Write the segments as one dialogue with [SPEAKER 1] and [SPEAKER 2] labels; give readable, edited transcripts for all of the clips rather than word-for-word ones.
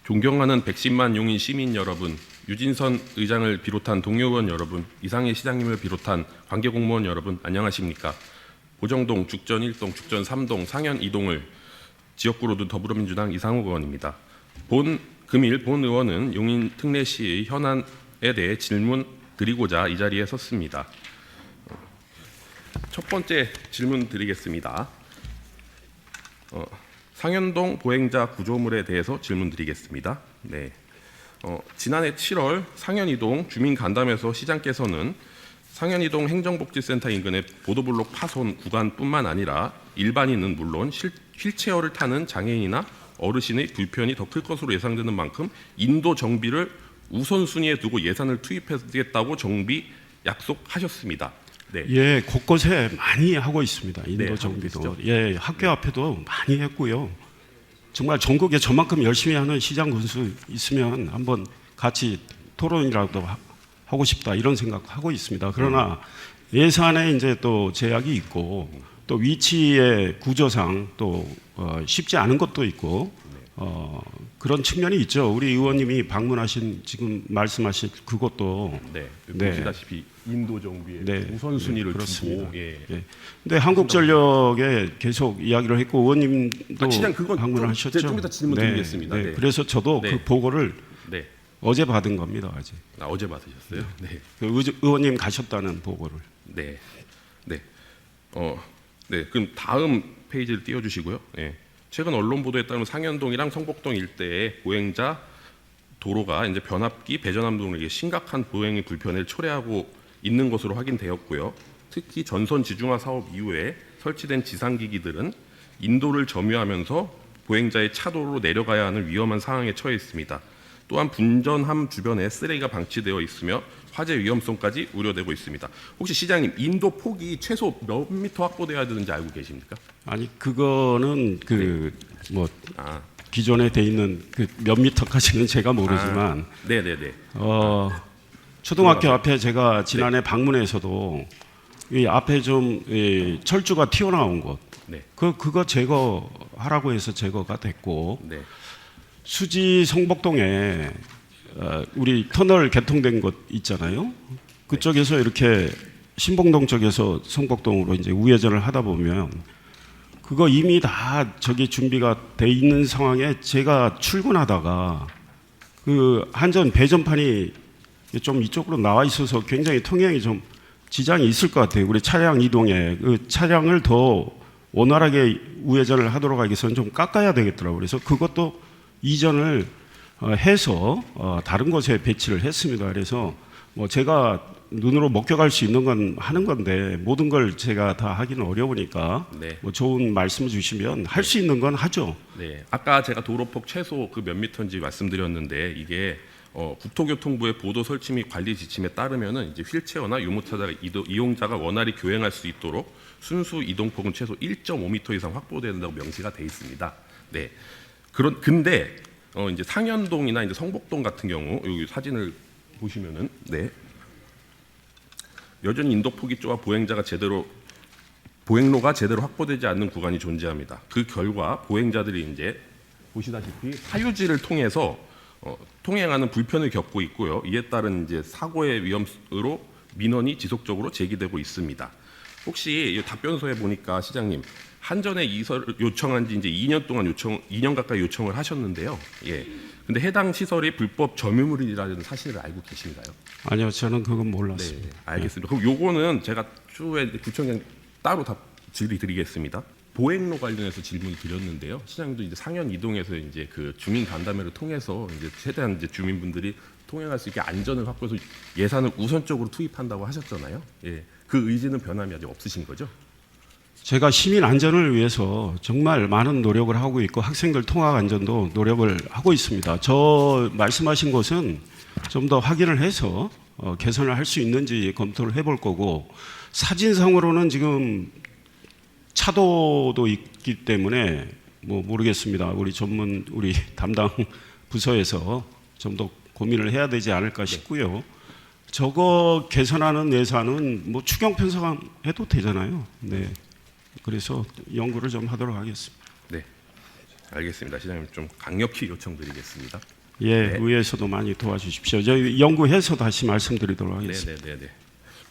[SPEAKER 1] 존경하는 110만 용인 시민 여러분, 유진선 의장을 비롯한 동료 의원 여러분, 이상희 시장님을 비롯한 관계 공무원 여러분, 안녕하십니까? 보정동, 죽전 1동, 죽전 3동, 상현 2동을 지역구로 둔 더불어민주당 이상욱 의원입니다. 금일 본 의원은 용인 특례시의 현안에 대해 질문 드리고자 이 자리에 섰습니다. 첫 번째 질문 드리겠습니다. 상현동 보행자 구조물에 대해서 질문 드리겠습니다. 네. 지난해 7월 상현이동 주민 간담회에서 시장께서는 상현이동 행정복지센터 인근의 보도블록 파손 구간뿐만 아니라 일반인은 물론 휠체어를 타는 장애인이나 어르신의 불편이 더 클 것으로 예상되는 만큼 인도 정비를 우선순위에 두고 예산을 투입하겠다고 정비 약속하셨습니다. 네.
[SPEAKER 2] 예, 곳곳에 많이 하고 있습니다. 인도
[SPEAKER 1] 네,
[SPEAKER 2] 정비도. 예, 학교 앞에도 많이 했고요. 정말 전국에 저만큼 열심히 하는 시장 군수 있으면 한번 같이 토론이라도 하고 싶다 이런 생각하고 있습니다. 그러나 예산에 이제 또 제약이 있고 또 위치의 구조상 또 쉽지 않은 것도 있고 그런 측면이 있죠. 우리 의원님이 방문하신 지금 말씀하신 그것도
[SPEAKER 1] 네.
[SPEAKER 2] 네.
[SPEAKER 1] 보시다시피 인도 정비의
[SPEAKER 2] 네.
[SPEAKER 1] 우선순위를
[SPEAKER 2] 그렇습니다.
[SPEAKER 1] 두고 예.
[SPEAKER 2] 예. 근데 한국전력에 계속 이야기를 했고 의원님도
[SPEAKER 1] 시장 그건
[SPEAKER 2] 방문하셨죠.
[SPEAKER 1] 좀 이따 질문 드리겠습니다. 네.
[SPEAKER 2] 그래서 저도
[SPEAKER 1] 네.
[SPEAKER 2] 그 보고를
[SPEAKER 1] 네.
[SPEAKER 2] 어제 받은 겁니다. 어제.
[SPEAKER 1] 어제 받으셨어요? 네.
[SPEAKER 2] 그 의원님 가셨다는 보고를.
[SPEAKER 1] 네. 네. 네. 그럼 다음 페이지를 띄워 주시고요. 네. 최근 언론 보도에 따르면 상현동이랑 성복동 일대의 보행자 도로가 이제 변압기 배전함 등에게 심각한 보행의 불편을 초래하고 있는 것으로 확인되었고요. 특히 전선 지중화 사업 이후에 설치된 지상기기들은 인도를 점유하면서 보행자의 차도로 내려가야 하는 위험한 상황에 처해 있습니다. 또한 분전함 주변에 쓰레기가 방치되어 있으며 화재 위험성까지 우려되고 있습니다. 혹시 시장님 인도 폭이 최소 몇 미터 확보돼야 되는지 알고 계십니까?
[SPEAKER 2] 아니 그거는 뭐
[SPEAKER 1] 아,
[SPEAKER 2] 기존에 돼 있는 그 몇 미터까지는 제가 모르지만
[SPEAKER 1] 네네네.
[SPEAKER 2] 초등학교 앞에 제가 지난해 방문해서도 이 앞에 좀 철조가 튀어나온 곳
[SPEAKER 1] 네.
[SPEAKER 2] 그거 제거하라고 해서 제거가 됐고
[SPEAKER 1] 네.
[SPEAKER 2] 수지 성복동에 우리 터널 개통된 곳 있잖아요. 그쪽에서 이렇게 신봉동 쪽에서 성복동으로 이제 우회전을 하다 보면 그거 이미 다 저기 준비가 돼 있는 상황에 제가 출근하다가 그 한전 배전판이 좀 이쪽으로 나와 있어서 굉장히 통행이 좀 지장이 있을 것 같아요. 우리 차량 이동에 그 차량을 더 원활하게 우회전을 하도록 하기 위해서는 좀 깎아야 되겠더라고요. 그래서 그것도 이전을 해서 다른 곳에 배치를 했습니다. 그래서 뭐 제가 눈으로 목격할 수 있는 건 하는 건데 모든 걸 제가 다 하기는 어려우니까
[SPEAKER 1] 네.
[SPEAKER 2] 뭐 좋은 말씀 주시면 할 수 있는 건 하죠.
[SPEAKER 1] 네. 아까 제가 도로폭 최소 그 몇 미터인지 말씀드렸는데 이게 국토교통부의 보도 설치 및 관리 지침에 따르면은 이제 휠체어나 유모차 이용자가 원활히 교행할 수 있도록 순수 이동폭은 최소 1.5m 이상 확보된다고 명시가 돼 있습니다. 네. 근데 이제 상현동이나 이제 성복동 같은 경우 여기 사진을 보시면은 네. 여전히 인도폭이 좁아 보행로가 제대로 확보되지 않는 구간이 존재합니다. 그 결과 보행자들이 이제 보시다시피 하유지를 통해서 통행하는 불편을 겪고 있고요. 이에 따른 이제 사고의 위험으로 민원이 지속적으로 제기되고 있습니다. 혹시 이 답변서에 보니까 시장님 한전에 이설을 요청한 지 이제 2년 동안 2년 가까이 요청을 하셨는데요. 예. 근데 해당 시설이 불법 점유물이라는 사실을 알고 계신가요?
[SPEAKER 2] 아니요, 저는 그건 몰랐습니다.
[SPEAKER 1] 네, 알겠습니다. 그럼 요거는 제가 추후에 구청장 따로 답 질의드리겠습니다. 보행로 관련해서 질문을 드렸는데요. 시장님도 이제 상현 이동에서 이제 그 주민 간담회를 통해서 이제 최대한 이제 주민분들이 통행할 수 있게 안전을 확보해서 예산을 우선적으로 투입한다고 하셨잖아요. 예. 그 의지는 변함이 아직 없으신 거죠?
[SPEAKER 2] 제가 시민 안전을 위해서 정말 많은 노력을 하고 있고 학생들 통학 안전도 노력을 하고 있습니다. 저 말씀하신 것은 좀 더 확인을 해서 개선을 할 수 있는지 검토를 해볼 거고 사진상으로는 지금 차도도 있기 때문에 뭐 모르겠습니다. 우리 담당 부서에서 좀 더 고민을 해야 되지 않을까 싶고요. 저거 개선하는 예산은 뭐 추경 편성해도 되잖아요. 네. 그래서 연구를 좀 하도록 하겠습니다.
[SPEAKER 1] 네, 알겠습니다. 시장님 좀 강력히 요청드리겠습니다.
[SPEAKER 2] 예,
[SPEAKER 1] 네.
[SPEAKER 2] 의회에서도 많이 도와주십시오. 저희 연구해서 다시 말씀드리도록 하겠습니다.
[SPEAKER 1] 네네네네.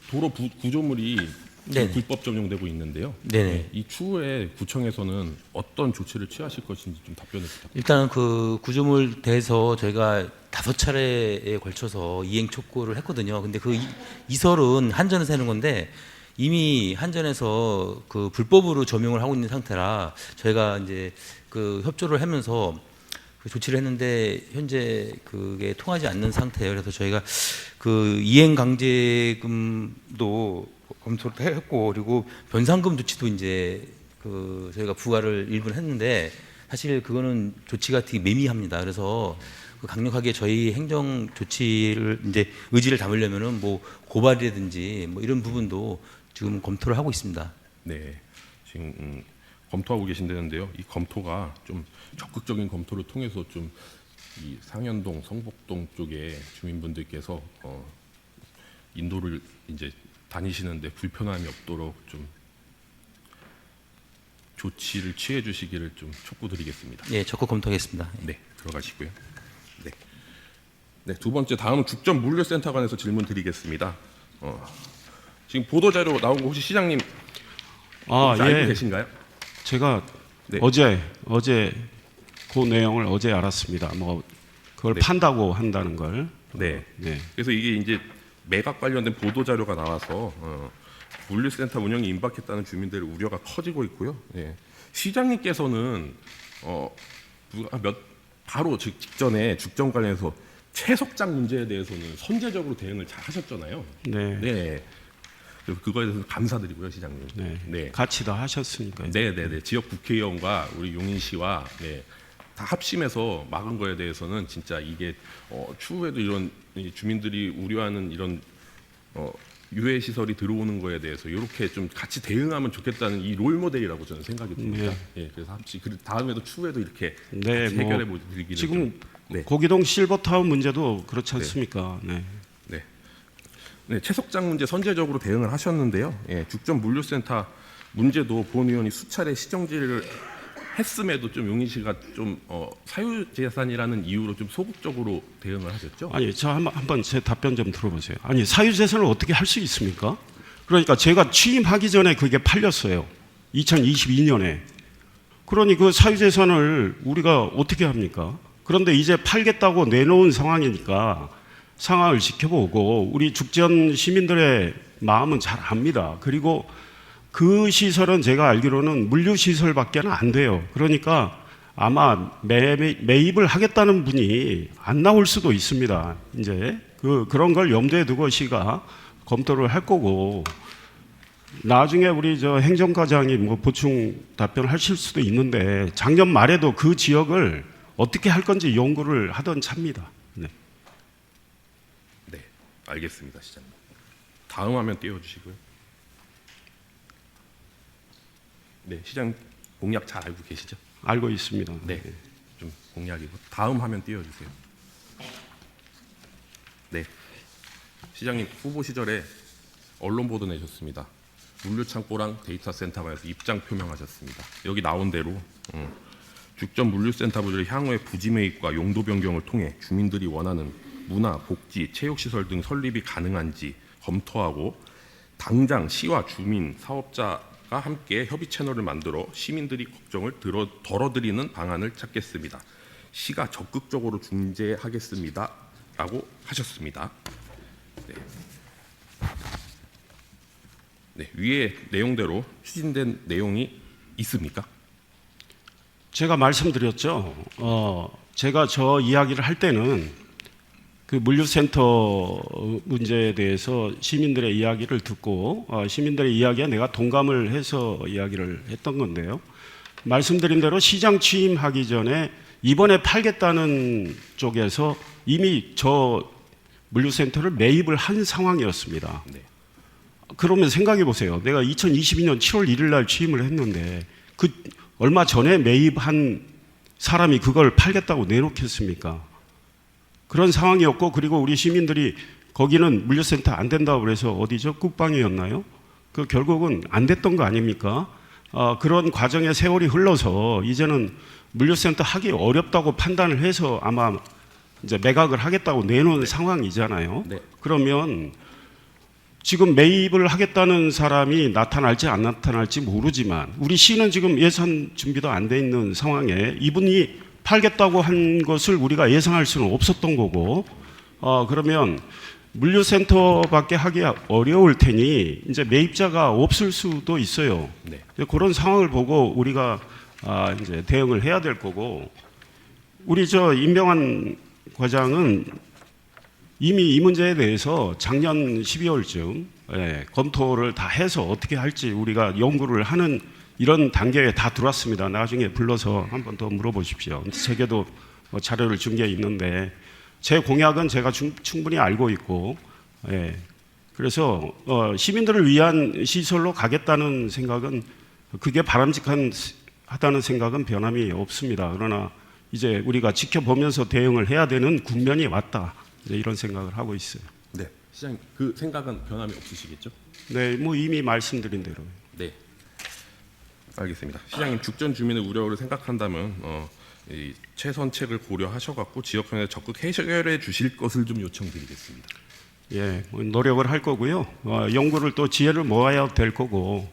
[SPEAKER 1] 도로 구조물이
[SPEAKER 3] 네네.
[SPEAKER 1] 불법 점용되고 있는데요.
[SPEAKER 3] 네네.
[SPEAKER 1] 이 추후에 구청에서는 어떤 조치를 취하실 것인지 좀 답변을 부탁드립니다.
[SPEAKER 3] 일단은 그 구조물 대해서 저희가 5차례에 걸쳐서 이행 촉구를 했거든요. 근데 그 이설은 한전에서 하는 건데 이미 한전에서 그 불법으로 점용을 하고 있는 상태라 저희가 이제 그 협조를 하면서 그 조치를 했는데 현재 그게 통하지 않는 상태예요. 그래서 저희가 그 이행 강제금도 검토를 했고 그리고 변상금 조치도 이제 그 저희가 부과를 일부는 했는데 사실 그거는 조치가 되게 매미합니다. 그래서 그 강력하게 저희 행정 조치를 이제 의지를 담으려면은 뭐 고발이라든지 뭐 이런 부분도 지금 검토를 하고 있습니다.
[SPEAKER 1] 네, 지금 검토하고 계신다는데요. 이 검토가 좀 적극적인 검토를 통해서 좀 이 상현동, 성북동 쪽에 주민분들께서 인도를 이제 다니시는데 불편함이 없도록 좀 조치를 취해 주시기를 좀 촉구드리겠습니다.
[SPEAKER 3] 예, 적극 검토하겠습니다.
[SPEAKER 1] 네, 들어가시고요. 네, 네, 두 번째 다음은 죽전 물류센터 관해서 질문 드리겠습니다. 지금 보도 자료 나온 거 혹시 시장님
[SPEAKER 2] 아,
[SPEAKER 1] 알고
[SPEAKER 2] 예.
[SPEAKER 1] 계신가요?
[SPEAKER 2] 제가
[SPEAKER 1] 네.
[SPEAKER 2] 어제 그 내용을 어제 알았습니다. 뭐 그걸
[SPEAKER 1] 네.
[SPEAKER 2] 판다고 한다는 걸.
[SPEAKER 1] 네.
[SPEAKER 2] 네.
[SPEAKER 1] 그래서 이게 이제 매각 관련된 보도 자료가 나와서 물류센터 운영이 임박했다는 주민들의 우려가 커지고 있고요. 예. 시장님께서는 바로 직전에 죽전 관련해서 채석장 문제에 대해서는 선제적으로 대응을 잘 하셨잖아요.
[SPEAKER 2] 네.
[SPEAKER 1] 네. 그래서 그거에 대해서 감사드리고요, 시장님.
[SPEAKER 2] 네.
[SPEAKER 1] 네.
[SPEAKER 2] 같이 다 하셨으니까요.
[SPEAKER 1] 네네네. 지역 국회의원과 우리 용인시와 다 합심해서 막은 거에 대해서는 진짜 이게 추후에도 이런 이 주민들이 우려하는 이런 유해 시설이 들어오는 거에 대해서 이렇게 좀 같이 대응하면 좋겠다는 이 롤 모델이라고 저는 생각이 듭니다. 예, 그래서 다음에도 추후에도 이렇게
[SPEAKER 2] 네,
[SPEAKER 1] 같이
[SPEAKER 2] 뭐
[SPEAKER 1] 해결해 보기를
[SPEAKER 2] 지금
[SPEAKER 1] 좀, 네.
[SPEAKER 2] 고기동 실버타운 문제도 그렇지 않습니까? 네.
[SPEAKER 1] 네, 채석장 문제 선제적으로 대응을 하셨는데요. 예, 죽전 물류센터 문제도 본 의원이 수차례 시정지를 했음에도 좀 용인시가 좀 사유재산이라는 이유로 좀 소극적으로 대응을 하셨죠?
[SPEAKER 2] 아니, 저 한번 제 답변 좀 들어보세요. 아니, 사유재산을 어떻게 할 수 있습니까? 그러니까 제가 취임하기 전에 그게 팔렸어요. 2022년에. 그러니 그 사유재산을 우리가 어떻게 합니까? 그런데 이제 팔겠다고 내놓은 상황이니까 상황을 지켜보고 우리 죽전 시민들의 마음은 잘 압니다. 그리고 그 시설은 제가 알기로는 물류시설밖에 안 돼요. 그러니까 아마 매입을 하겠다는 분이 안 나올 수도 있습니다. 이제 그런 걸 염두에 두고 시가 검토를 할 거고 나중에 우리 저 행정과장이 뭐 보충 답변하실 수도 있는데 작년 말에도 그 지역을 어떻게 할 건지 연구를 하던 차입니다. 네.
[SPEAKER 1] 네, 알겠습니다, 시장님. 다음 화면 띄워주시고요. 네, 시장 공약 잘 알고 계시죠?
[SPEAKER 2] 알고 있습니다.
[SPEAKER 1] 네, 좀 공약이고 다음 화면 띄워주세요. 네, 시장님 후보 시절에 언론 보도 내셨습니다. 물류창고랑 데이터 센터 관해서 입장 표명하셨습니다. 여기 나온 대로 죽전 물류센터 부지를 향후에 부지 매입과 용도 변경을 통해 주민들이 원하는 문화, 복지, 체육시설 등 설립이 가능한지 검토하고 당장 시와 주민, 사업자가 함께 협의 채널을 만들어 시민들이 걱정을 덜어드리는 방안을 찾겠습니다. 시가 적극적으로 중재하겠습니다. 라고 하셨습니다. 네, 위의 내용대로 추진된 내용이 있습니까?
[SPEAKER 2] 제가 말씀드렸죠. 제가 저 이야기를 할 때는 그 물류센터 문제에 대해서 시민들의 이야기를 듣고 시민들의 이야기에 내가 동감을 해서 이야기를 했던 건데요. 말씀드린 대로 시장 취임하기 전에 이번에 팔겠다는 쪽에서 이미 저 물류센터를 매입을 한 상황이었습니다.
[SPEAKER 1] 네.
[SPEAKER 2] 그러면 생각해 보세요. 내가 2022년 7월 1일 날 취임을 했는데 그 얼마 전에 매입한 사람이 그걸 팔겠다고 내놓겠습니까? 그런 상황이었고 그리고 우리 시민들이 거기는 물류센터 안 된다고 그래서 어디죠? 국방이었나요? 그 결국은 안 됐던 거 아닙니까? 그런 과정에 세월이 흘러서 이제는 물류센터 하기 어렵다고 판단을 해서 아마 이제 매각을 하겠다고 내놓은 상황이잖아요.
[SPEAKER 1] 네.
[SPEAKER 2] 그러면 지금 매입을 하겠다는 사람이 나타날지 안 나타날지 모르지만 우리 시는 지금 예산 준비도 안 돼 있는 상황에 이분이 팔겠다고 한 것을 우리가 예상할 수는 없었던 거고, 그러면 물류센터밖에 하기 어려울 테니 이제 매입자가 없을 수도 있어요.
[SPEAKER 1] 네.
[SPEAKER 2] 그런 상황을 보고 우리가 이제 대응을 해야 될 거고, 우리 저 임명환 과장은 이미 이 문제에 대해서 작년 12월쯤 검토를 다 해서 어떻게 할지 우리가 연구를 하는 이런 단계에 다 들어왔습니다. 나중에 불러서 한 번 더 물어보십시오. 제게도 자료를 준 게 있는데 제 공약은 제가 충분히 알고 있고, 그래서 시민들을 위한 시설로 가겠다는 생각은 그게 바람직하다는 생각은 변함이 없습니다. 그러나 이제 우리가 지켜보면서 대응을 해야 되는 국면이 왔다. 이제 이런 생각을 하고 있어요.
[SPEAKER 1] 네. 시장님 그 생각은 변함이 없으시겠죠?
[SPEAKER 2] 네, 뭐 이미 말씀드린 대로.
[SPEAKER 1] 네. 알겠습니다. 시장님 죽전 주민의 우려를 생각한다면 이 최선책을 고려하셔갖고 지역편에 적극 해결해 주실 것을 좀 요청드리겠습니다.
[SPEAKER 2] 예, 뭐 노력을 할 거고요. 연구를 또 지혜를 모아야 될 거고,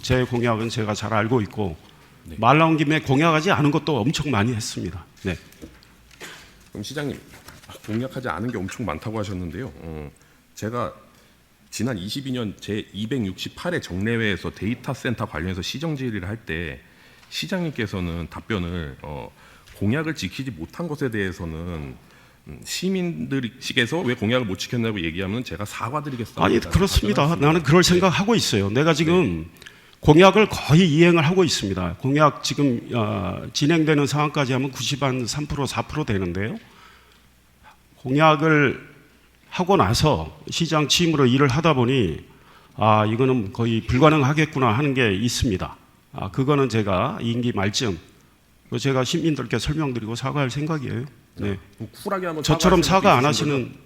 [SPEAKER 2] 제 공약은 제가 잘 알고 있고,
[SPEAKER 1] 네.
[SPEAKER 2] 말 나온 김에 공약하지 않은 것도 엄청 많이 했습니다. 네.
[SPEAKER 1] 그럼 시장님 공약하지 않은 게 엄청 많다고 하셨는데요. 제가 지난 22년 제 268회 정례회에서 데이터 센터 관련해서 시정 질의를 할 때 시장님께서는 답변을 공약을 지키지 못한 것에 대해서는 시민들께서 왜 공약을 못 지켰냐고 얘기하면 제가 사과드리겠습니다.
[SPEAKER 2] 아니 그렇습니다. 나는 그럴 생각하고 있어요. 내가 지금 공약을 거의 이행을 하고 있습니다. 공약 지금 진행되는 상황까지 하면 93%, 4% 되는데요. 공약을 하고 나서 시장 취임으로 일을 하다 보니 이거는 거의 불가능하겠구나 하는 게 있습니다. 그거는 제가 임기 말쯤 제가 시민들께 설명드리고 사과할 생각이에요. 네.
[SPEAKER 1] 쿨하게 한번
[SPEAKER 2] 저처럼 사과 안
[SPEAKER 1] 있으신
[SPEAKER 2] 하시는
[SPEAKER 1] 거죠?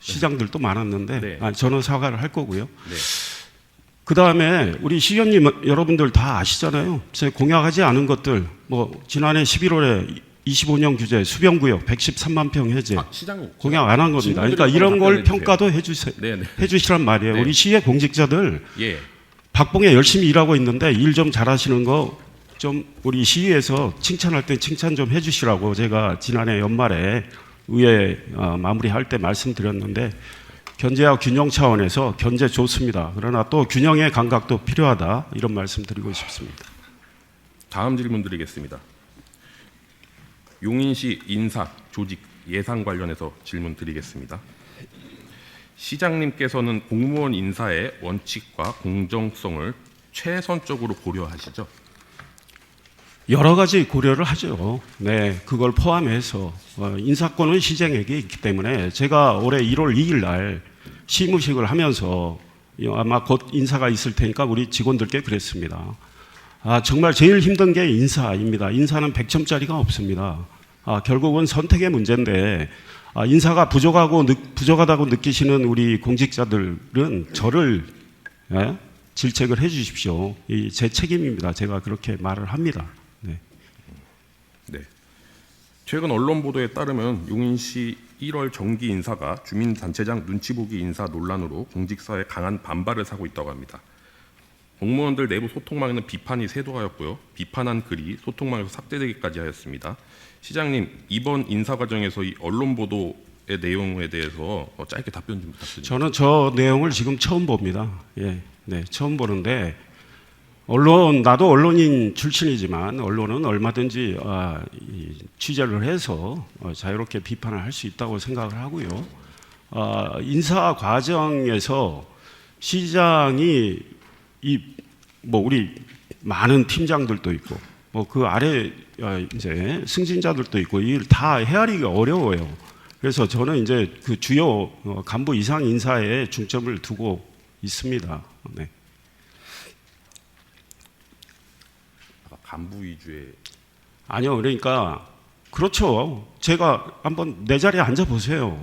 [SPEAKER 2] 시장들도 많았는데
[SPEAKER 1] 네.
[SPEAKER 2] 저는 사과를 할 거고요.
[SPEAKER 1] 네.
[SPEAKER 2] 그 다음에 우리 시의원님 여러분들 다 아시잖아요. 제 공약하지 않은 것들 지난해 11월에 25년 규제 수변구역 113만 평 해제
[SPEAKER 1] 시장님
[SPEAKER 2] 공약 안 한 겁니다. 그러니까 이런 걸 평가도 해주시란 말이에요.
[SPEAKER 1] 네.
[SPEAKER 2] 우리 시의 공직자들
[SPEAKER 1] 예.
[SPEAKER 2] 박봉에 열심히 일하고 있는데 일 좀 잘하시는 거 좀 우리 시의에서 칭찬할 때 칭찬 좀 해주시라고 제가 지난해 연말에 의회 마무리할 때 말씀드렸는데 견제와 균형 차원에서 견제 좋습니다. 그러나 또 균형의 감각도 필요하다 이런 말씀 드리고 싶습니다.
[SPEAKER 1] 다음 질문 드리겠습니다. 용인시 인사, 조직, 예산 관련해서 질문 드리겠습니다. 시장님께서는 공무원 인사의 원칙과 공정성을 최선적으로 고려하시죠?
[SPEAKER 2] 여러 가지 고려를 하죠. 네, 그걸 포함해서 인사권은 시장에게 있기 때문에 제가 올해 1월 2일 날 시무식을 하면서 아마 곧 인사가 있을 테니까 우리 직원들께 그랬습니다. 정말 제일 힘든 게 인사입니다. 인사는 100점짜리가 없습니다. 결국은 선택의 문제인데 인사가 부족하다고 느끼시는 우리 공직자들은 저를 질책을 해 주십시오. 제 책임입니다. 제가 그렇게 말을 합니다. 네.
[SPEAKER 1] 네. 최근 언론 보도에 따르면 용인시 1월 정기 인사가 주민단체장 눈치 보기 인사 논란으로 공직사회에 강한 반발을 사고 있다고 합니다. 공무원들 내부 소통망에는 비판이 쇄도하였고요. 비판한 글이 소통망에서 삭제되기까지 하였습니다. 시장님, 이번 인사 과정에서 이 언론 보도의 내용에 대해서 짧게 답변 좀 부탁드립니다.
[SPEAKER 2] 저는 저 내용을 지금 처음 봅니다. 네, 처음 보는데 나도 언론인 출신이지만 언론은 얼마든지 취재를 해서 자유롭게 비판을 할 수 있다고 생각을 하고요. 인사 과정에서 시장이 우리 많은 팀장들도 있고 그 아래 이제 승진자들도 있고 이 다 헤아리기가 어려워요. 그래서 저는 이제 그 주요 간부 이상 인사에 중점을 두고 있습니다. 네.
[SPEAKER 1] 간부 위주의
[SPEAKER 2] 아니요, 그러니까 그렇죠. 제가 한번 내 자리에 앉아 보세요.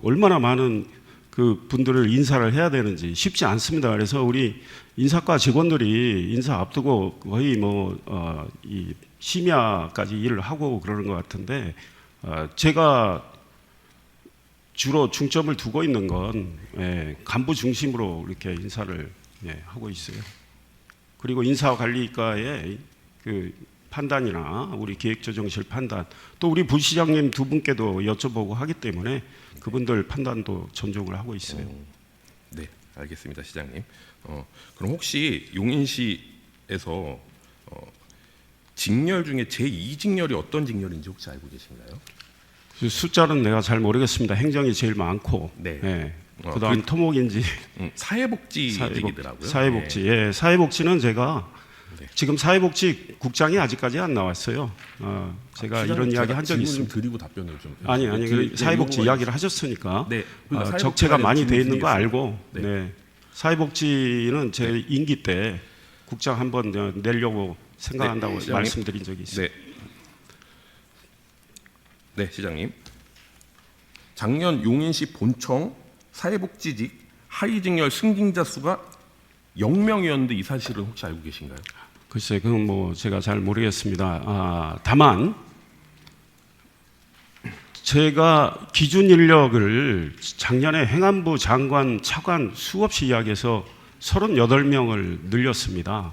[SPEAKER 2] 얼마나 많은 그 분들을 인사를 해야 되는지 쉽지 않습니다. 그래서 우리 인사과 직원들이 인사 앞두고 거의 이 심야까지 일을 하고 그러는 것 같은데 제가 주로 중점을 두고 있는 건 간부 중심으로 이렇게 인사를 하고 있어요. 그리고 인사관리과의 그 판단이나 우리 기획조정실 판단, 또 우리 부시장님 두 분께도 여쭤보고 하기 때문에 그분들 판단도 존중을 하고 있어요.
[SPEAKER 1] 네, 알겠습니다, 시장님. 그럼 혹시 용인시에서 직렬 중에 제2 직렬이 어떤 직렬인지 혹시 알고 계신가요?
[SPEAKER 2] 그 숫자는 내가 잘 모르겠습니다. 행정이 제일 많고,
[SPEAKER 1] 네.
[SPEAKER 2] 그다음 토목인지
[SPEAKER 1] 사회복지직이더라고요.
[SPEAKER 2] 사회복지,
[SPEAKER 1] 네.
[SPEAKER 2] 사회복지는 제가
[SPEAKER 1] 네.
[SPEAKER 2] 지금 사회복지국장이 아직까지 안 나왔어요. 제가 이런 이야기 한 적이 있습니다.
[SPEAKER 1] 드리고 답변을 좀.
[SPEAKER 2] 아니, 사회복지 이야기를 하셨으니까
[SPEAKER 1] 네. 그러니까
[SPEAKER 2] 적체가 많이 돼 있는 거
[SPEAKER 1] 드리겠습니다.
[SPEAKER 2] 알고,
[SPEAKER 1] 네.
[SPEAKER 2] 사회복지는 제 임기 때 국장 한번 내려고 생각한다고
[SPEAKER 1] 시장님.
[SPEAKER 2] 말씀드린 적이 있어요.
[SPEAKER 1] 네, 시장님. 작년 용인시 본청 사회복지직 하위직렬 승진자 수가 0명이었는데 이 사실은 혹시 알고 계신가요?
[SPEAKER 2] 글쎄, 그건 제가 잘 모르겠습니다. 다만 제가 기준 인력을 작년에 행안부 장관 차관 수없이 이야기해서 38명을 늘렸습니다.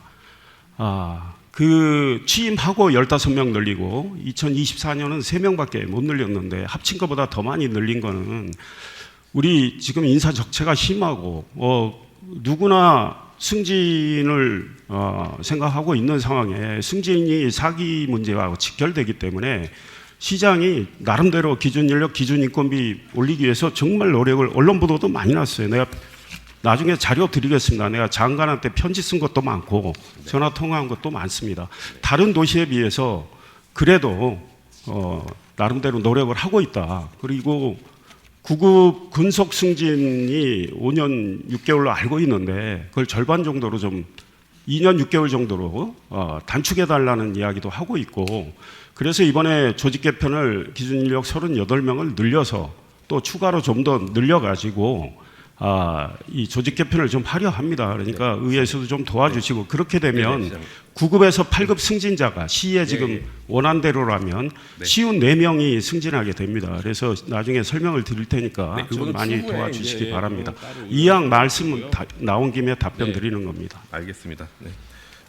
[SPEAKER 2] 그 취임하고 15명 늘리고 2024년은 3명밖에 못 늘렸는데 합친 것보다 더 많이 늘린 거는 우리 지금 인사 적체가 심하고 누구나 승진을 생각하고 있는 상황에 승진이 사기 문제와 직결되기 때문에 시장이 나름대로 기준 인력, 기준 인건비 올리기 위해서 정말 노력을, 언론 보도도 많이 났어요. 내가 나중에 자료 드리겠습니다. 내가 장관한테 편지 쓴 것도 많고 전화 통화한 것도 많습니다. 다른 도시에 비해서 그래도 나름대로 노력을 하고 있다. 그리고 구급 근속 승진이 5년 6개월로 알고 있는데 그걸 절반 정도로 좀 2년 6개월 정도로 단축해 달라는 이야기도 하고 있고, 그래서 이번에 조직 개편을 기준 인력 38명을 늘려서 또 추가로 좀 더 늘려가지고 이 조직 개편을 좀 하려 합니다. 그러니까 의회에서도 좀 도와주시고, 그렇게 되면 9급에서 8급 승진자가 시의 지금 원안대로라면 쉬운 4명이 승진하게 됩니다. 그래서 나중에 설명을 드릴 테니까 좀 많이 도와주시기 바랍니다. 이왕 말씀 나온 김에 답변 드리는 겁니다.
[SPEAKER 1] 알겠습니다. 네.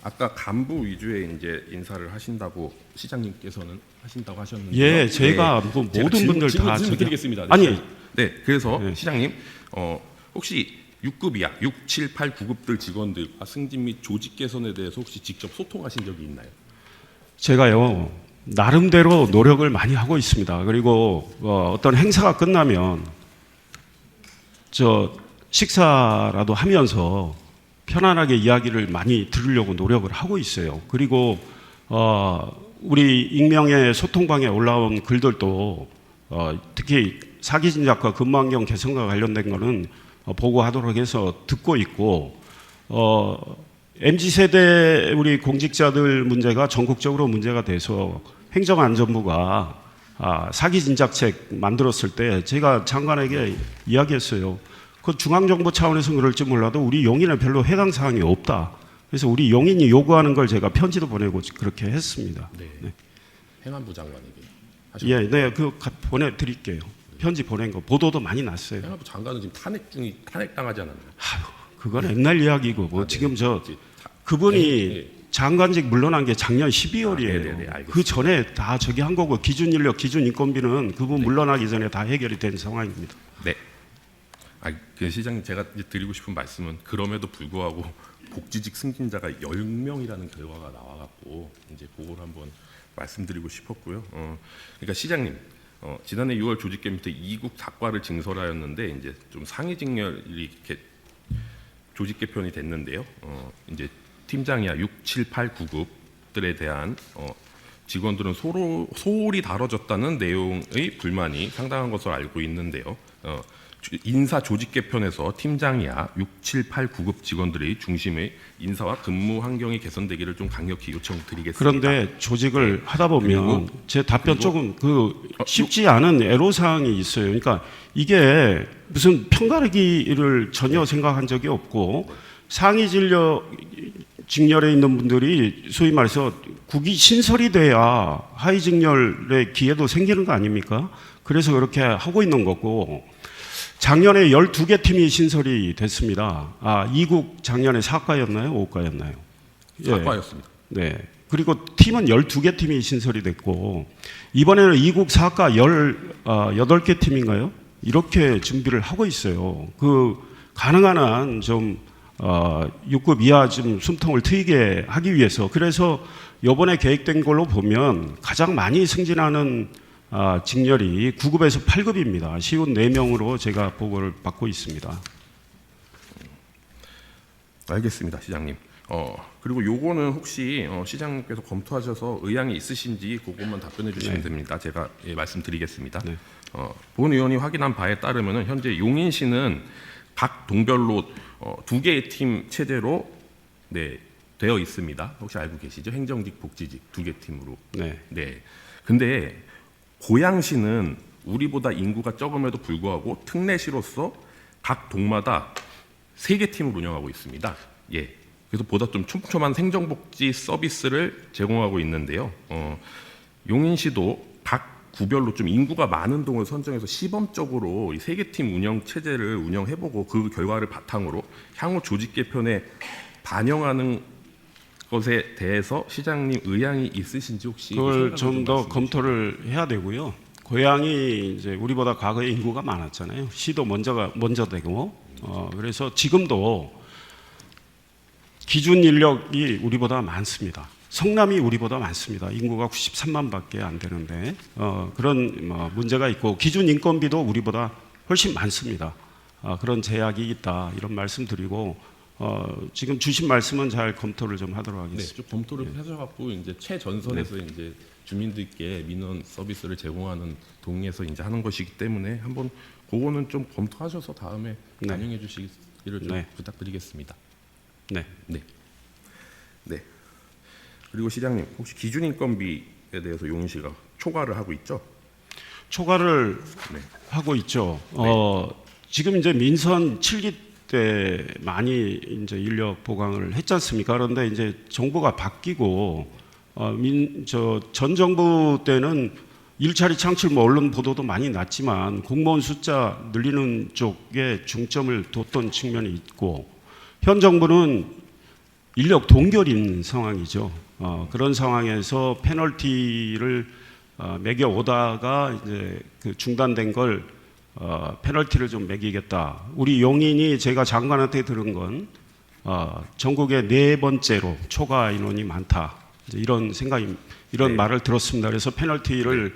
[SPEAKER 1] 아까 간부 위주의 이제 인사를 하신다고 시장님께서는 하신다고 하셨는데,
[SPEAKER 2] 예, 제가 모든 분들 다
[SPEAKER 1] 질문 드리겠습니다. 네, 그래서 시장님 혹시 6급 이하, 6, 7, 8, 9급들 직원들과 승진 및 조직 개선에 대해서 혹시 직접 소통하신 적이 있나요?
[SPEAKER 2] 제가요, 나름대로 노력을 많이 하고 있습니다. 그리고 어떤 행사가 끝나면 식사라도 하면서 편안하게 이야기를 많이 들으려고 노력을 하고 있어요. 그리고 우리 익명의 소통방에 올라온 글들도 특히 사기 진작과 근무환경 개선과 관련된 거는 보고하도록 해서 듣고 있고, MZ세대 우리 공직자들 문제가 전국적으로 문제가 돼서 행정안전부가 사기 진작책 만들었을 때 제가 장관에게 이야기했어요. 그 중앙정부 차원에서 그럴지 몰라도 우리 용인에 별로 해당 사항이 없다. 그래서 우리 용인이 요구하는 걸 제가 편지도 보내고 그렇게 했습니다.
[SPEAKER 1] 네. 행안부 장관에게
[SPEAKER 2] 하셨나요? 네, 보내드릴게요. 편지 보낸 거 보도도 많이 났어요.
[SPEAKER 1] 행안부 장관은 지금 탄핵당하지 않았나요?
[SPEAKER 2] 그건 옛날 이야기고 지금 그분이 장관직 물러난 게 작년 12월이에요. 그 전에 다 한 거고, 기준 인력, 기준 인건비는 그분 물러나기 전에 다 해결이 된 상황입니다.
[SPEAKER 1] 네. 그 시장님, 제가 이제 드리고 싶은 말씀은 그럼에도 불구하고 복지직 승진자가 10명이라는 결과가 나와갖고 이제 그걸 한번 말씀드리고 싶었고요. 그러니까 시장님, 지난해 6월 조직 개편 때 2국 다과를 징설하였는데 이제 좀 상위 직렬이 이렇게 조직 개편이 됐는데요. 이제 팀장이야 6, 7, 8, 9급들에 대한 직원들은 소홀히 다뤄졌다는 내용의 불만이 상당한 것으로 알고 있는데요. 인사 조직 개편에서 팀장이야 6, 7, 8, 9급 직원들의 중심의 인사와 근무 환경이 개선되기를 좀 강력히 요청드리겠습니다.
[SPEAKER 2] 그런데 조직을 하다 보면 제 답변 조금 쉽지
[SPEAKER 1] 어,
[SPEAKER 2] 않은 애로사항이 있어요. 그러니까 이게 무슨 편가르기를 전혀 생각한 적이 없고 상위 직렬에 있는 분들이 소위 말해서 국이 신설이 돼야 하위 직렬의 기회도 생기는 거 아닙니까? 그래서 그렇게 하고 있는 거고 작년에 12개 팀이 신설이 됐습니다. 2국 작년에 4과였나요? 5과였나요?
[SPEAKER 1] 사과였습니다.
[SPEAKER 2] 네. 그리고 팀은 12개 팀이 신설이 됐고 이번에는 2국 4과 18개 팀인가요? 이렇게 준비를 하고 있어요. 가능한 한 좀 6급 이하 좀 숨통을 트이게 하기 위해서 그래서 이번에 계획된 걸로 보면 가장 많이 승진하는 직렬이 9급에서 8급입니다. 쉬운 4명으로 제가 보고를 받고 있습니다.
[SPEAKER 1] 알겠습니다, 시장님. 그리고 요거는 혹시 시장님께서 검토하셔서 의향이 있으신지 그것만 답변해 주시면 됩니다. 제가 말씀드리겠습니다.
[SPEAKER 2] 네.
[SPEAKER 1] 본 의원이 확인한 바에 따르면 현재 용인시는 각 동별로 2개의 팀 체제로 되어 있습니다. 혹시 알고 계시죠? 행정직, 복지직 2개 팀으로.
[SPEAKER 2] 네.
[SPEAKER 1] 네. 근데 고양시는 우리보다 인구가 적음에도 불구하고 특례시로서 각 동마다 3개 팀을 운영하고 있습니다. 예. 그래서 보다 좀 촘촘한 생정복지 서비스를 제공하고 있는데요. 용인시도 각 구별로 좀 인구가 많은 동을 선정해서 시범적으로 이 3개 팀 운영 체제를 운영해보고 그 결과를 바탕으로 향후 조직 개편에 반영하는 것에 대해서 시장님 의향이 있으신지 혹시
[SPEAKER 2] 그걸 좀 더 검토를 해야 되고요. 고향이 이제 우리보다 과거에 인구가 많았잖아요. 시도 먼저 되고 그래서 지금도 기준 인력이 우리보다 많습니다. 성남이 우리보다 많습니다. 인구가 93만밖에 안 되는데 그런 문제가 있고 기준 인건비도 우리보다 훨씬 많습니다. 그런 제약이 있다 이런 말씀드리고 지금 주신 말씀은 잘 검토를 좀 하도록 하겠습니다.
[SPEAKER 1] 네, 좀 검토를 하셔갖고 이제 최전선에서
[SPEAKER 2] 네.
[SPEAKER 1] 이제 주민들께 민원 서비스를 제공하는 동에서 이제 하는 것이기 때문에 한번 그거는 좀 검토하셔서 다음에
[SPEAKER 2] 네.
[SPEAKER 1] 반영해 주시기를 좀
[SPEAKER 2] 네.
[SPEAKER 1] 부탁드리겠습니다.
[SPEAKER 2] 네.
[SPEAKER 1] 네. 네. 그리고 시장님 혹시 기준 인건비에 대해서 용인시가 초과를 하고 있죠?
[SPEAKER 2] 초과를
[SPEAKER 1] 네.
[SPEAKER 2] 하고 있죠. 지금 이제 민선 7기 때 많이 이제 인력 보강을 했지 않습니까? 그런데 이제 정부가 바뀌고 전 정부 때는 일자리 창출 언론 보도도 많이 났지만 공무원 숫자 늘리는 쪽에 중점을 뒀던 측면이 있고 현 정부는 인력 동결인 상황이죠. 그런 상황에서 페널티를 매겨 오다가 이제 그 중단된 걸 페널티를 좀 매기겠다. 우리 용인이 제가 장관한테 들은 건 전국에 4번째로 초과 인원이 많다. 이제 이런 생각이 이런 말을 들었습니다. 그래서 페널티를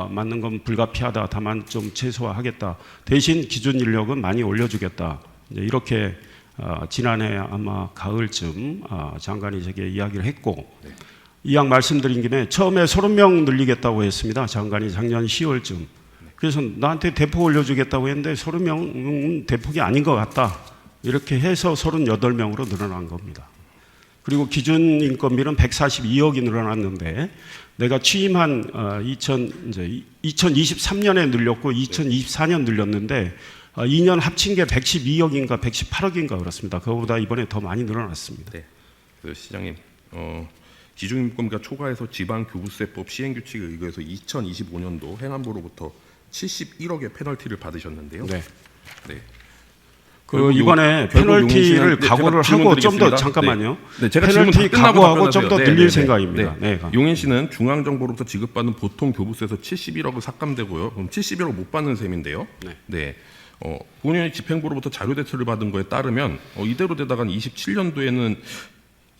[SPEAKER 2] 맞는 건 불가피하다. 다만 좀 최소화하겠다. 대신 기준 인력은 많이 올려주겠다. 이제 이렇게 지난해 아마 가을쯤 장관이 제게 이야기를 했고 이왕 말씀드린 김에 처음에 30명 늘리겠다고 했습니다. 장관이 작년 10월쯤. 그래서 나한테 대폭 올려주겠다고 했는데 30명은 대폭이 아닌 것 같다. 이렇게 해서 38명으로 늘어난 겁니다. 그리고 기준 인건비는 142억이 늘어났는데 내가 취임한 2023년에 늘렸고 2024년 늘렸는데 2년 합친 게 112억인가 118억인가 그렇습니다. 그거보다 이번에 더 많이 늘어났습니다.
[SPEAKER 1] 네. 그 시장님 기준 인건비가 초과해서 지방교부세법 시행규칙에 의거해서 2025년도 행안부로부터 71억의 페널티를 받으셨는데요.
[SPEAKER 2] 네.
[SPEAKER 1] 네.
[SPEAKER 2] 이번에
[SPEAKER 1] 결국
[SPEAKER 2] 페널티를
[SPEAKER 1] 용인시는-
[SPEAKER 2] 각오를
[SPEAKER 1] 제가
[SPEAKER 2] 하고 좀 더
[SPEAKER 1] 질문드리겠습니다.
[SPEAKER 2] 잠깐만요.
[SPEAKER 1] 네, 제가
[SPEAKER 2] 페널티
[SPEAKER 1] 질문 다 끝나고
[SPEAKER 2] 각오하고 좀 더
[SPEAKER 1] 답변하세요.
[SPEAKER 2] 늘릴
[SPEAKER 1] 네, 네,
[SPEAKER 2] 생각입니다.
[SPEAKER 1] 네.
[SPEAKER 2] 네.
[SPEAKER 1] 용인시는 중앙정부로부터 지급받는 보통 교부세에서 71억을 삭감되고요. 그럼 71억 못 받는 셈인데요.
[SPEAKER 2] 네.
[SPEAKER 1] 네. 본인이 집행부로부터 자료 대출을 받은 거에 따르면 이대로 되다간 27년도에는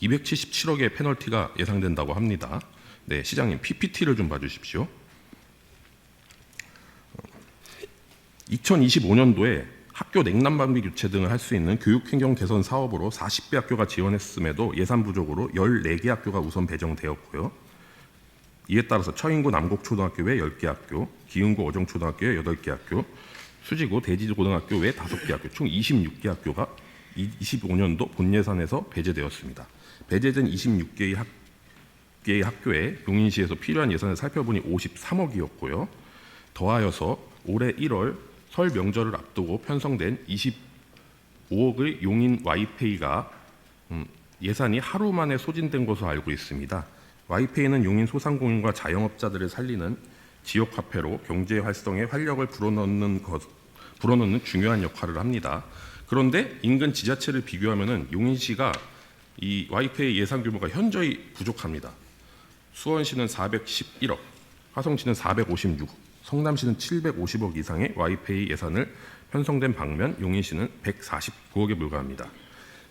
[SPEAKER 1] 277억의 페널티가 예상된다고 합니다. 네, 시장님 PPT를 좀 봐주십시오. 2025년도에 학교 냉난방비 교체 등을 할 수 있는 교육환경 개선 사업으로 40개 학교가 지원했음에도 예산 부족으로 14개 학교가 우선 배정되었고요. 이에 따라서 처인구 남곡초등학교 외 10개 학교, 기흥구 어정초등학교 외 8개 학교, 수지고 대지고등학교 외 5개 학교 총 26개 학교가 25년도 본 예산에서 배제되었습니다. 배제된 26개의 학교에 용인시에서 필요한 예산을 살펴보니 53억이었고요. 더하여서 올해 1월 설 명절을 앞두고 편성된 25억의 용인 와이페이가 예산이 하루 만에 소진된 것으로 알고 있습니다. 와이페이는 용인 소상공인과 자영업자들을 살리는 지역 화폐로 경제 활성에 활력을 불어넣는 중요한 역할을 합니다. 그런데 인근 지자체를 비교하면은 용인시가 이 와이페이 예산 규모가 현저히 부족합니다. 수원시는 411억, 화성시는 456억, 성남시는 750억 이상의 와이페이 예산을 편성된 반면 용인시는 149억에 불과합니다.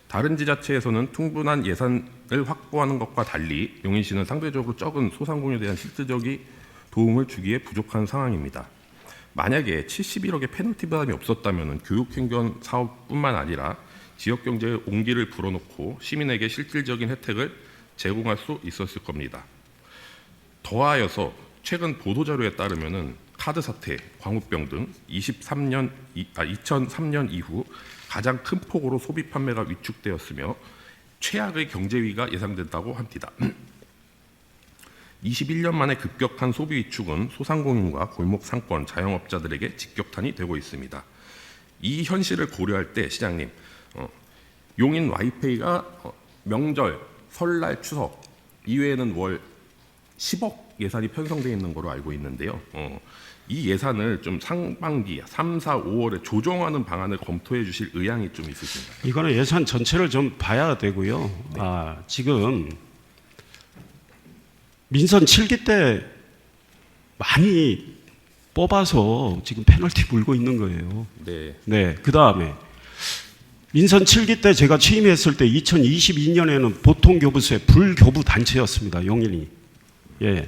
[SPEAKER 1] 다른 지자체에서는 충분한 예산을 확보하는 것과 달리 용인시는 상대적으로 적은 소상공인에 대한 실질적인 도움을 주기에 부족한 상황입니다. 만약에 71억의 페널티 부담이 없었다면 교육행정 사업뿐만 아니라 지역 경제의 온기를 불어넣고 시민에게 실질적인 혜택을 제공할 수 있었을 겁니다. 더하여서 최근 보도자료에 따르면 카드 사태, 광우병 등 2003년 이후 가장 큰 폭으로 소비 판매가 위축되었으며 최악의 경제 위기가 예상된다고 합니다. 21년 만에 급격한 소비 위축은 소상공인과 골목 상권, 자영업자들에게 직격탄이 되고 있습니다. 이 현실을 고려할 때 시장님, 용인 와이페이가 명절, 설날, 추석 이외에는 월 10억 예산이 편성되어 있는 것으로 알고 있는데요. 이 예산을 좀 상반기 3, 4, 5월에 조정하는 방안을 검토해 주실 의향이 좀 있으신가요?
[SPEAKER 2] 이거는 예산 전체를 좀 봐야 되고요.
[SPEAKER 1] 네.
[SPEAKER 2] 지금 민선 7기 때 많이 뽑아서 지금 페널티 물고 있는 거예요.
[SPEAKER 1] 네.
[SPEAKER 2] 네, 그 다음에 민선 7기 때 제가 취임했을 때 2022년에는 보통교부세 불교부 단체였습니다. 용인이. 예,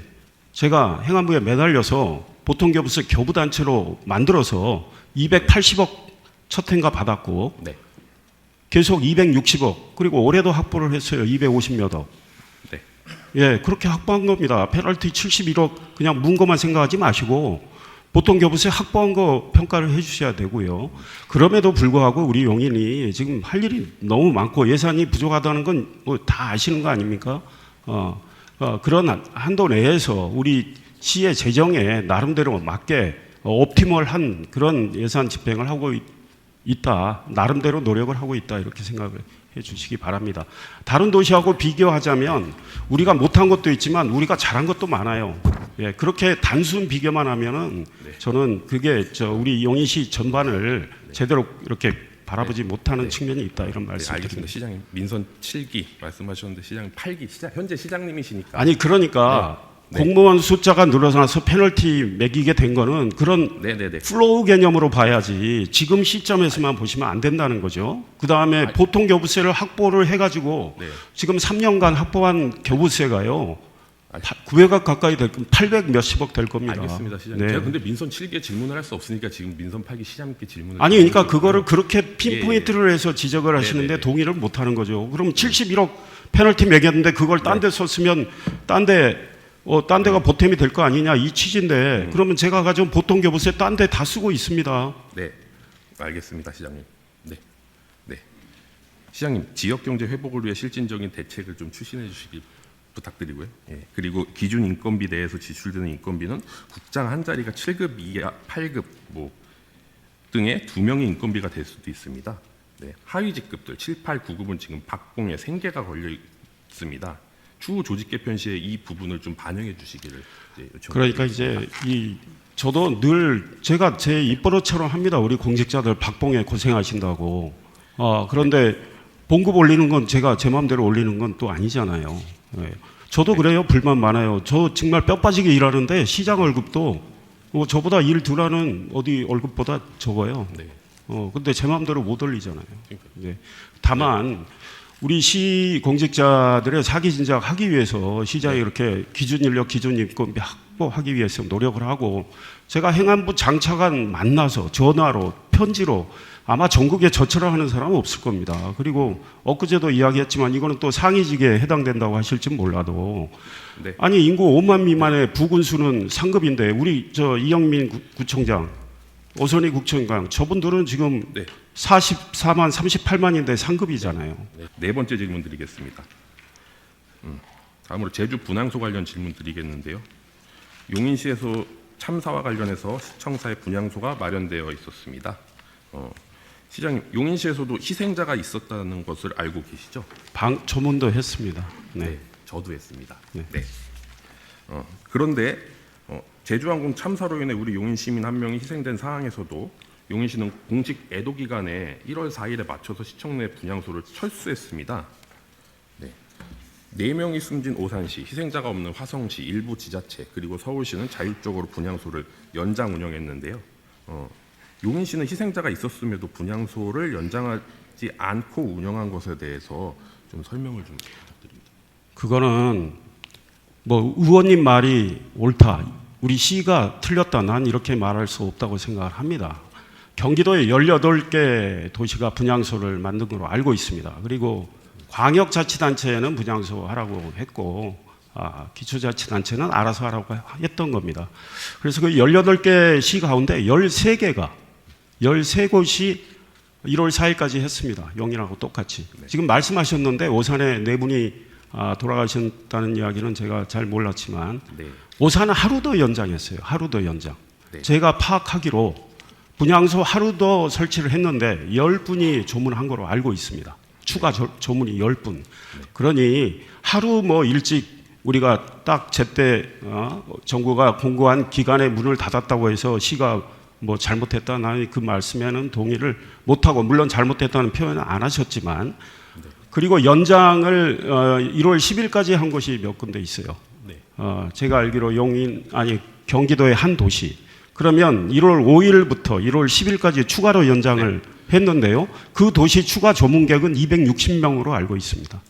[SPEAKER 2] 제가 행안부에 매달려서 보통교부세 교부단체로 만들어서 280억 첫 해인가 받았고
[SPEAKER 1] 네.
[SPEAKER 2] 계속 260억 그리고 올해도 확보를 했어요. 250몇 억.
[SPEAKER 1] 네.
[SPEAKER 2] 예, 그렇게 확보한 겁니다. 페널티 71억 그냥 문 것만 생각하지 마시고 보통교부세 확보한 거 평가를 해 주셔야 되고요. 그럼에도 불구하고 우리 용인이 지금 할 일이 너무 많고 예산이 부족하다는 건 뭐 다 아시는 거 아닙니까? 그런 한도 내에서 우리 시의 재정에 나름대로 맞게 옵티멀한 그런 예산 집행을 하고 있다. 나름대로 노력을 하고 있다. 이렇게 생각을 해 주시기 바랍니다. 다른 도시하고 비교하자면 우리가 못한 것도 있지만 우리가 잘한 것도 많아요. 예, 그렇게 단순 비교만 하면은
[SPEAKER 1] 네.
[SPEAKER 2] 저는 그게 우리 용인시 전반을 제대로 이렇게 바라보지 못하는
[SPEAKER 1] 네.
[SPEAKER 2] 측면이 있다. 이런
[SPEAKER 1] 네,
[SPEAKER 2] 말씀
[SPEAKER 1] 알겠습니다.
[SPEAKER 2] 드립니다.
[SPEAKER 1] 시장님, 민선 7기 말씀하셨는데 시장님 8기 현재 시장님이시니까.
[SPEAKER 2] 아니 그러니까
[SPEAKER 1] 네.
[SPEAKER 2] 공무원 숫자가 늘어나서 페널티 매기게 된 거는 그런
[SPEAKER 1] 네네네.
[SPEAKER 2] 플로우 개념으로 봐야지 지금 시점에서만 보시면 안 된다는 거죠. 그 다음에 보통 교부세를 확보를 해가지고
[SPEAKER 1] 네.
[SPEAKER 2] 지금 3년간 확보한 교부세가요 900억 가까이 될 겁니다. 800 몇십억 될 겁니다.
[SPEAKER 1] 알겠습니다, 시장님.
[SPEAKER 2] 네.
[SPEAKER 1] 제가 근데 민선 7기에 질문을 할 수 없으니까 지금 민선 8기 시장님께 질문을.
[SPEAKER 2] 아니 그러니까
[SPEAKER 1] 드리는
[SPEAKER 2] 그거를
[SPEAKER 1] 거고요.
[SPEAKER 2] 그렇게 핀포인트를 해서 지적을 하시는데
[SPEAKER 1] 네네네.
[SPEAKER 2] 동의를 못 하는 거죠. 그럼 71억 페널티 매겼는데 그걸 딴 데 썼으면 딴 데가 보탬이 될 거 아니냐 이 취지인데 그러면 제가 가져온 보통 교부세 딴 데 다 쓰고 있습니다.
[SPEAKER 1] 네, 알겠습니다, 시장님. 네, 네. 시장님, 지역 경제 회복을 위해 실질적인 대책을 좀 추진해 주시기 부탁드리고요. 예. 그리고 기준 인건비 내에서 지출되는 인건비는 국장 한 자리가 7급 이하 8급 뭐 등의 2명의 인건비가 될 수도 있습니다. 네. 하위 직급들 7, 8, 9급은 지금 박봉에 생계가 걸려 있습니다. 추후 조직 개편 시에 이 부분을 좀 반영해 주시기를 요청드립니다.
[SPEAKER 2] 그러니까 이제 저도 늘 제가 제 입버릇처럼 합니다. 우리 공직자들 박봉에 고생하신다고. 그런데 봉급 올리는 건 제가 제 마음대로 올리는 건 또 아니잖아요. 네. 저도 그래요. 불만 많아요. 저 정말 뼈 빠지게 일하는데 시장 월급도 저보다 일 덜 하는 어디 월급보다 적어요.
[SPEAKER 1] 네.
[SPEAKER 2] 근데 제 마음대로 못 올리잖아요. 네. 다만 우리 시 공직자들의 사기 진작하기 위해서 시장에 이렇게 기준 인력, 기준 인건비 확보하기 위해서 노력을 하고 제가 행안부 장차관 만나서 전화로 편지로 아마 전국에 저처럼 하는 사람은 없을 겁니다. 그리고 엊그제도 이야기했지만 이거는 또 상위직에 해당된다고 하실지 몰라도
[SPEAKER 1] 네.
[SPEAKER 2] 아니 인구 5만 미만의 부군수는 상급인데 우리 이영민 구청장 오선희 국정감 저분들은 지금
[SPEAKER 1] 네.
[SPEAKER 2] 44만 38만인데 상급이잖아요.
[SPEAKER 1] 네 번째 질문 드리겠습니다. 다음으로 제주 분향소 관련 질문 드리겠는데요. 용인시에서 참사와 관련해서 시청사의 분향소가 마련되어 있었습니다. 시장님, 용인시에서도 희생자가 있었다는 것을 알고 계시죠?
[SPEAKER 2] 조문도 했습니다. 네.
[SPEAKER 1] 저도 했습니다.
[SPEAKER 2] 네.
[SPEAKER 1] 네. 그런데 제주항공 참사로 인해 우리 용인 시민 한 명이 희생된 상황에서도 용인시는 공식 애도 기간에 1월 4일에 맞춰서 시청 내 분향소를 철수했습니다. 네. 4명이 숨진 오산시, 희생자가 없는 화성시, 일부 지자체, 그리고 서울시는 자율적으로 분향소를 연장 운영했는데요. 용인시는 희생자가 있었음에도 분향소를 연장하지 않고 운영한 것에 대해서 좀 설명을 좀 부탁드립니다.
[SPEAKER 2] 그거는 뭐 의원님 말이 옳다. 우리 시가 틀렸다. 난 이렇게 말할 수 없다고 생각을 합니다. 경기도에 18개 도시가 분향소를 만든 걸로 알고 있습니다. 그리고 광역자치단체에는 분향소 하라고 했고 기초자치단체는 알아서 하라고 했던 겁니다. 그래서 그 18개 시 가운데 13곳이 1월 4일까지 했습니다. 용인하고 똑같이.
[SPEAKER 1] 네.
[SPEAKER 2] 지금 말씀하셨는데 오산에 4분이 돌아가셨다는 이야기는 제가 잘 몰랐지만
[SPEAKER 1] 네.
[SPEAKER 2] 오산은 하루 더 연장했어요. 하루 더 연장.
[SPEAKER 1] 네.
[SPEAKER 2] 제가 파악하기로 분향소 하루 더 설치를 했는데 10분이 조문한 거로 알고 있습니다. 추가 조문이 10분. 그러니 하루 뭐 일찍 우리가 딱 제때 정부가 공고한 기간에 문을 닫았다고 해서 시가 뭐 잘못했다. 나는 그 말씀에는 동의를 못하고 물론 잘못했다는 표현은 안 하셨지만 그리고 연장을 1월 10일까지 한 곳이 몇 군데 있어요.
[SPEAKER 1] 네.
[SPEAKER 2] 제가 알기로 경기도의 한 도시. 그러면 1월 5일부터 1월 10일까지 추가로 연장을 했는데요. 그 도시 추가 조문객은 260명으로 알고 있습니다.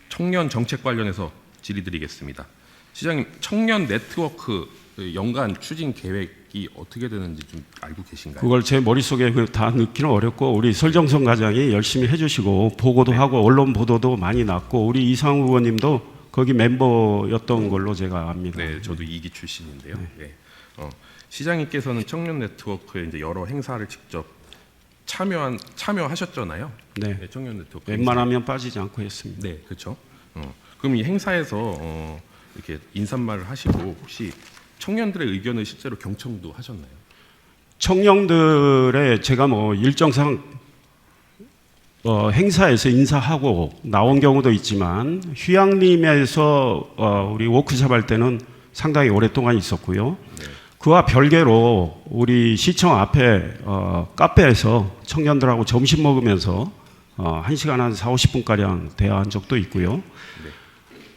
[SPEAKER 1] 청년 정책 관련해서 질의드리겠습니다. 시장님, 청년 네트워크 연간 추진 계획이 어떻게 되는지 좀 알고 계신가요?
[SPEAKER 2] 그걸 제 머릿속에 다 넣기는 어렵고 우리 설정성 과장이 열심히 해주시고 보고도 하고 언론 보도도 많이 났고 우리 이상우 의원님도 거기 멤버였던 걸로 제가 압니다.
[SPEAKER 1] 네, 저도 2기 출신인데요. 네. 시장님께서는 청년 네트워크에 이제 여러 행사를 직접 참여하셨잖아요.
[SPEAKER 2] 네.
[SPEAKER 1] 네, 청년 네트워크.
[SPEAKER 2] 웬만하면 빠지지 않고 했습니다.
[SPEAKER 1] 네, 그렇죠. 그럼 이 행사에서 이렇게 인사말을 하시고 혹시 청년들의 의견을 실제로 경청도 하셨나요?
[SPEAKER 2] 청년들의 제가 뭐 일정상 행사에서 인사하고 나온 경우도 있지만 휴양림에서 우리 워크숍 할 때는 상당히 오랫동안 있었고요.
[SPEAKER 1] 네.
[SPEAKER 2] 그와 별개로 우리 시청 앞에 카페에서 청년들하고 점심 먹으면서 1시간 한 4, 50분가량 대화한 적도 있고요.
[SPEAKER 1] 네.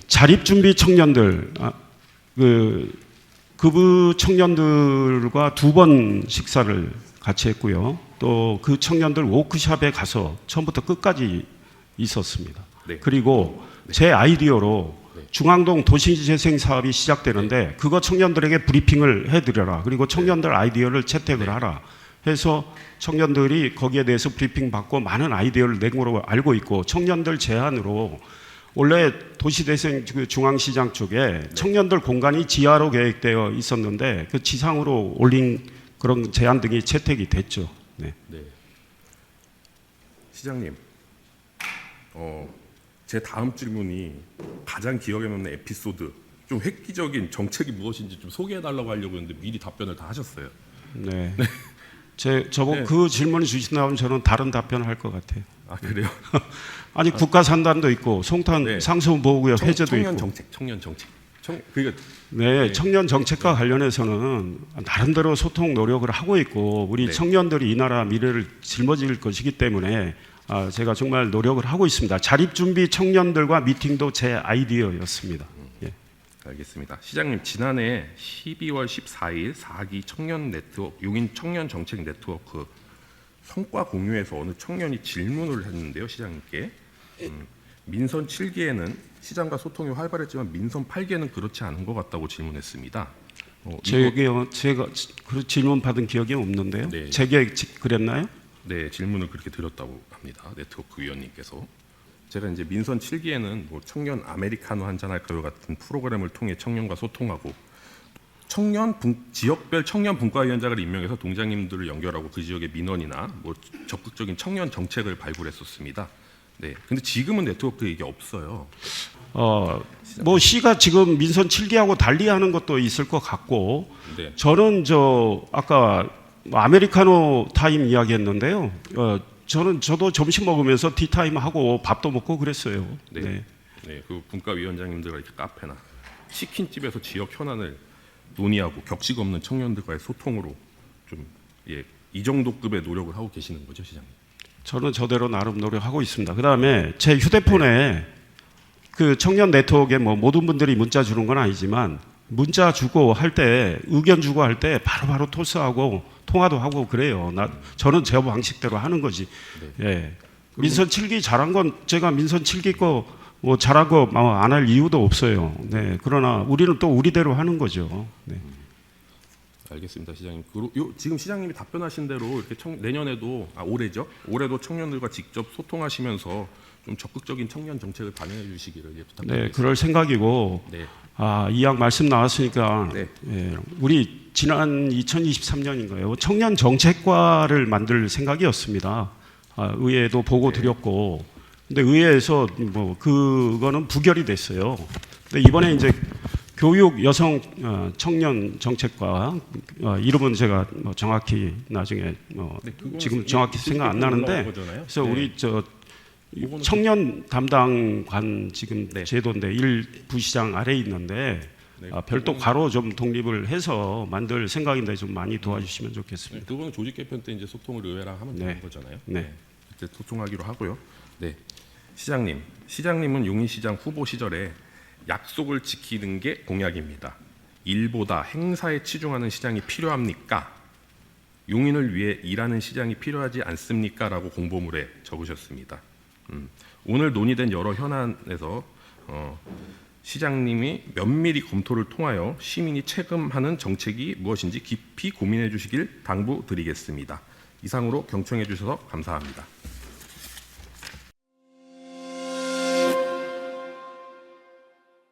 [SPEAKER 2] 자립준비 청년들, 그 청년들과 2번 식사를 같이 했고요. 또 그 청년들 워크숍에 가서 처음부터 끝까지 있었습니다.
[SPEAKER 1] 네.
[SPEAKER 2] 그리고 제 아이디어로
[SPEAKER 1] 네.
[SPEAKER 2] 중앙동 도시재생 사업이 시작되는데 그거 청년들에게 브리핑을 해드려라. 그리고 청년들 아이디어를 채택을 하라. 해서 청년들이 거기에 대해서 브리핑 받고 많은 아이디어를 낸 거로 알고 있고 청년들 제안으로 원래 도시재생 중앙시장 쪽에 청년들 공간이 지하로 계획되어 있었는데 그 지상으로 올린 그런 제안 등이 채택이 됐죠. 네.
[SPEAKER 1] 네. 시장님, 제 다음 질문이 가장 기억에 남는 에피소드, 좀 획기적인 정책이 무엇인지 좀 소개해달라고 하려고 했는데 미리 답변을 다 하셨어요.
[SPEAKER 2] 네. 저보고
[SPEAKER 1] 네.
[SPEAKER 2] 그 질문을 주신다면 저는 다른 답변을 할 것 같아요.
[SPEAKER 1] 아, 그래요?
[SPEAKER 2] 아니 국가 산단도 있고 송탄
[SPEAKER 1] 네.
[SPEAKER 2] 상수보호구역 해제도
[SPEAKER 1] 청년
[SPEAKER 2] 있고.
[SPEAKER 1] 정책, 청년 정책. 그러니까
[SPEAKER 2] 네, 청년 정책과 관련해서는 나름대로 소통 노력을 하고 있고 우리
[SPEAKER 1] 네.
[SPEAKER 2] 청년들이 이 나라 미래를 짊어질 것이기 때문에 제가 정말 노력을 하고 있습니다. 자립준비 청년들과 미팅도 제 아이디어였습니다. 예.
[SPEAKER 1] 알겠습니다. 시장님, 지난해 12월 14일 4기 청년 네트워크, 용인 청년 정책 네트워크 성과 공유에서 어느 청년이 질문을 했는데요, 시장님께. 민선 7기에는 시장과 소통이 활발했지만 민선 8기에는 그렇지 않은 것 같다고 질문했습니다.
[SPEAKER 2] 제가 그 질문 받은 기억이 없는데요.
[SPEAKER 1] 네.
[SPEAKER 2] 제게 그랬나요?
[SPEAKER 1] 네, 질문을 그렇게 드렸다고 합니다. 네트워크 위원님께서. 제가 이제 민선 7기에는 뭐 청년 아메리카노 한잔 할까요 같은 프로그램을 통해 청년과 소통하고 지역별 청년 분과위원장을 임명해서 동장님들을 연결하고 그 지역의 민원이나 뭐 적극적인 청년 정책을 발굴했었습니다. 네. 근데 지금은 네트워크 이게 없어요.
[SPEAKER 2] 뭐 시가 지금 민선 7기하고 달리하는 것도 있을 것 같고
[SPEAKER 1] 네.
[SPEAKER 2] 저는 아까 아메리카노 타임 이야기했는데요. 저도 점심 먹으면서 티타임 하고 밥도 먹고 그랬어요.
[SPEAKER 1] 네.
[SPEAKER 2] 네.
[SPEAKER 1] 네. 그 분과위원장님들과 이렇게 카페나 치킨집에서 지역 현안을 논의하고 격식 없는 청년들과의 소통으로 좀 이 정도 급의 노력을 하고 계시는 거죠, 시장님?
[SPEAKER 2] 저는 저대로 나름 노력하고 있습니다. 그다음에 제 휴대폰에 그 청년 네트워크에 뭐 모든 분들이 문자 주는 건 아니지만 문자 주고 할 때 의견 주고 할 때 바로바로 토스하고 통화도 하고 그래요. 저는 제 방식대로 하는 거지. 예. 민선 7기 잘한 건 제가 민선 7기 거 뭐 잘한 거 안 할 이유도 없어요. 네. 그러나 우리는 또 우리대로 하는 거죠. 네.
[SPEAKER 1] 알겠습니다, 시장님. 지금 시장님이 답변하신 대로 이렇게 내년에도 올해죠. 올해도 청년들과 직접 소통하시면서 좀 적극적인 청년 정책을 반영해 주시기를 부탁드립니다.
[SPEAKER 2] 네, 그럴 생각이고.
[SPEAKER 1] 네.
[SPEAKER 2] 이왕 말씀 나왔으니까
[SPEAKER 1] 네.
[SPEAKER 2] 예, 우리 지난 2023년인가요? 청년 정책과를 만들 생각이었습니다. 의회에도 보고 드렸고, 근데 의회에서 뭐 그거는 부결이 됐어요. 근데 이번에 이제 교육 여성 청년 정책과 이름은 제가 뭐 정확히 나중에 지금 정확히 생각 안 나는데, 그래서 우리 청년 담당관 지금 제도인데 1부시장 아래에 있는데 별도 과로 좀 독립을 해서 만들 생각인데 좀 많이 도와주시면 좋겠습니다.
[SPEAKER 1] 그거는 조직 개편 때 이제 소통을 의회랑 하면 되는 거잖아요.
[SPEAKER 2] 네.
[SPEAKER 1] 그때 소통하기로 하고요. 네. 시장님은 용인시장 후보 시절에 약속을 지키는 게 공약입니다. 일보다 행사에 치중하는 시장이 필요합니까? 용인을 위해 일하는 시장이 필요하지 않습니까? 라고 공보물에 적으셨습니다. 오늘 논의된 여러 현안에서 시장님이 면밀히 검토를 통하여 시민이 체감하는 정책이 무엇인지 깊이 고민해 주시길 당부드리겠습니다. 이상으로 경청해 주셔서 감사합니다.